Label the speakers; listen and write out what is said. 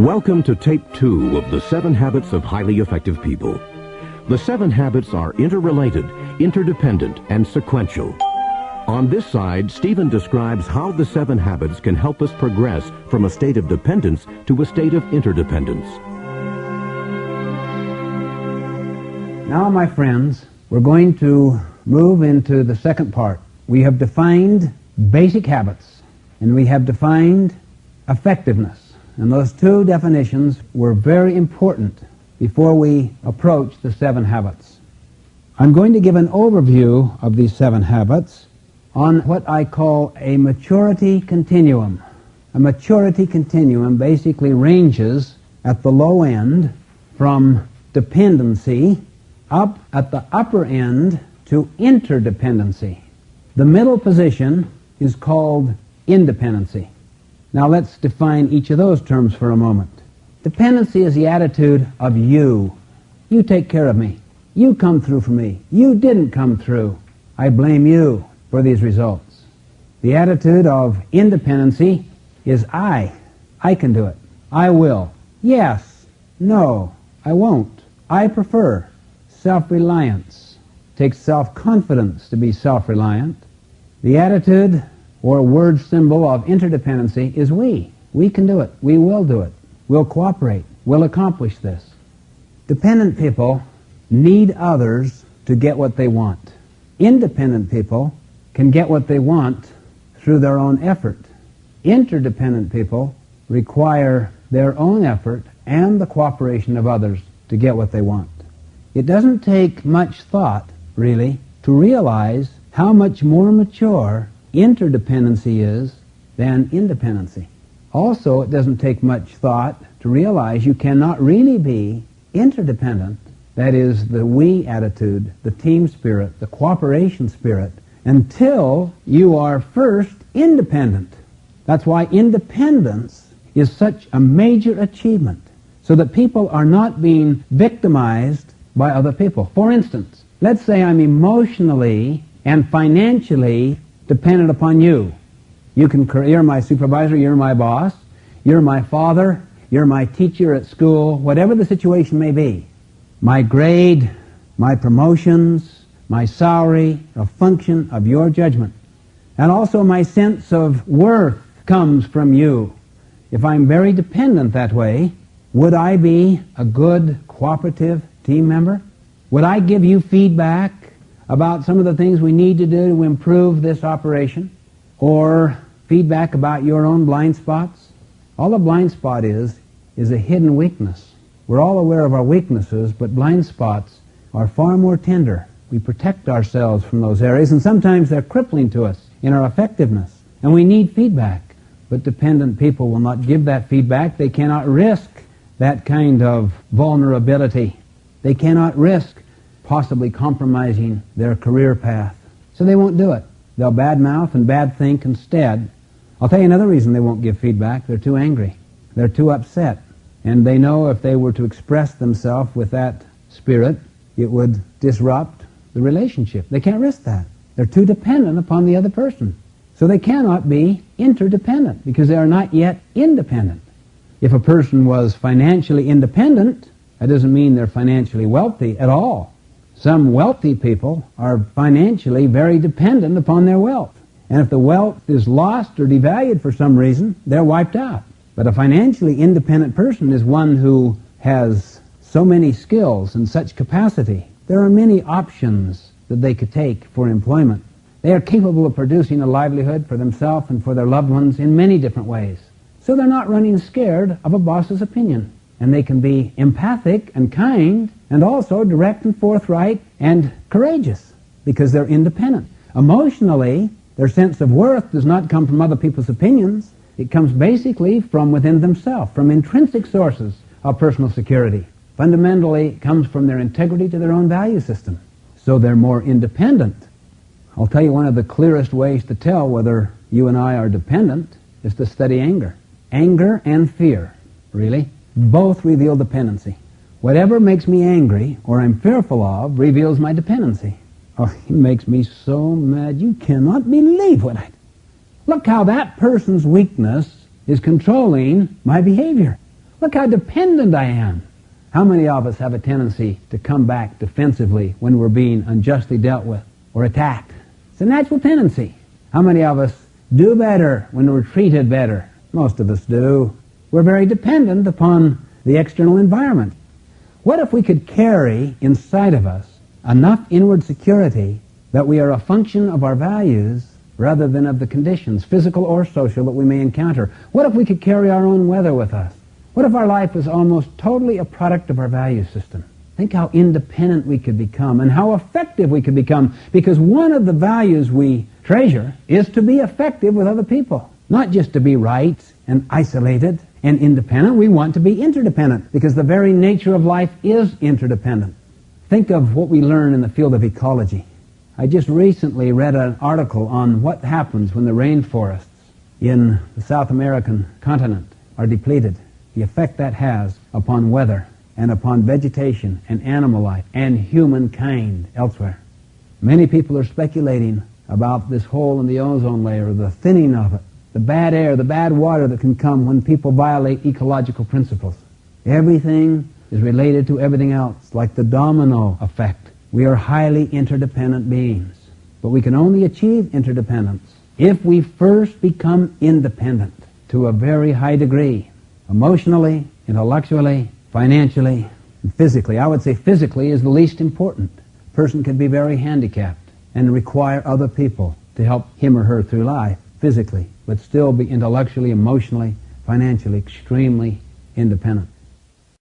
Speaker 1: Welcome to tape 2 of the 7 Habits of Highly Effective People. The 7 habits are interrelated, interdependent, and sequential. On this side, Stephen describes how the 7 habits can help us progress from a state of dependence to a state of interdependence.
Speaker 2: Now, my friends, we're going to move into the second part. We have defined basic habits, and we have defined effectiveness. And those two definitions were very important before we approach the 7 habits. I'm going to give an overview of these 7 habits on what I call a maturity continuum. A maturity continuum basically ranges at the low end from dependency up at the upper end to interdependency. The middle position is called independency. Now let's define each of those terms for a moment. Dependency is the attitude of you. You take care of me. You come through for me. You didn't come through. I blame you for these results. The attitude of independency is I. I can do it. I will. Yes. No. I won't. I prefer. Self-reliance. Takes self-confidence to be self-reliant. The attitude or word symbol of interdependency is we. We can do it. We will do it. We'll cooperate. We'll accomplish this. Dependent people need others to get what they want. Independent people can get what they want through their own effort. Interdependent people require their own effort and the cooperation of others to get what they want. It doesn't take much thought, really, to realize how much more mature interdependency is than independency. Also, it doesn't take much thought to realize you cannot really be interdependent, that is, the we attitude, the team spirit, the cooperation spirit, until you are first independent. That's why independence is such a major achievement, so that people are not being victimized by other people. For instance, let's say I'm emotionally and financially dependent upon you. You're my supervisor, you're my boss, you're my father, you're my teacher at school, whatever the situation may be. My grade, my promotions, my salary are a function of your judgment. And also my sense of worth comes from you. If I'm very dependent that way, would I be a good cooperative team member? Would I give you feedback about some of the things we need to do to improve this operation? Or feedback about your own blind spots? All a blind spot is a hidden weakness. We're all aware of our weaknesses, but blind spots are far more tender. We protect ourselves from those areas, and sometimes they're crippling to us in our effectiveness. And we need feedback. But dependent people will not give that feedback. They cannot risk that kind of vulnerability. They cannot risk possibly compromising their career path. So they won't do it. They'll badmouth and bad think instead. I'll tell you another reason they won't give feedback. They're too angry. They're too upset. And they know if they were to express themselves with that spirit, it would disrupt the relationship. They can't risk that. They're too dependent upon the other person. So they cannot be interdependent because they are not yet independent. If a person was financially independent, that doesn't mean they're financially wealthy at all. Some wealthy people are financially very dependent upon their wealth. And if the wealth is lost or devalued for some reason, they're wiped out. But a financially independent person is one who has so many skills and such capacity. There are many options that they could take for employment. They are capable of producing a livelihood for themselves and for their loved ones in many different ways. So they're not running scared of a boss's opinion. And they can be empathic and kind and also direct and forthright and courageous because they're independent. Emotionally, their sense of worth does not come from other people's opinions. It comes basically from within themselves, from intrinsic sources of personal security. Fundamentally, it comes from their integrity to their own value system. So they're more independent. I'll tell you one of the clearest ways to tell whether you and I are dependent is to study anger. Anger and fear, really, both reveal dependency. Whatever makes me angry or I'm fearful of reveals my dependency. Oh, it makes me so mad. You cannot believe what I do. Look how that person's weakness is controlling my behavior. Look how dependent I am. How many of us have a tendency to come back defensively when we're being unjustly dealt with or attacked? It's a natural tendency. How many of us do better when we're treated better? Most of us do. We're very dependent upon the external environment. What if we could carry inside of us enough inward security that we are a function of our values rather than of the conditions, physical or social, that we may encounter? What if we could carry our own weather with us? What if our life was almost totally a product of our value system? Think how independent we could become and how effective we could become, because one of the values we treasure is to be effective with other people, not just to be right and isolated and independent. We want to be interdependent because the very nature of life is interdependent. Think of what we learn in the field of ecology. I just recently read an article on what happens when the rainforests in the South American continent are depleted, the effect that has upon weather and upon vegetation and animal life and humankind elsewhere. Many people are speculating about this hole in the ozone layer, the thinning of it, the bad air, the bad water that can come when people violate ecological principles. Everything is related to everything else, like the domino effect. We are highly interdependent beings, but we can only achieve interdependence if we first become independent to a very high degree, emotionally, intellectually, financially, and physically. I would say physically is the least important. A person can be very handicapped and require other people to help him or her through life physically, but still be intellectually, emotionally, financially extremely independent.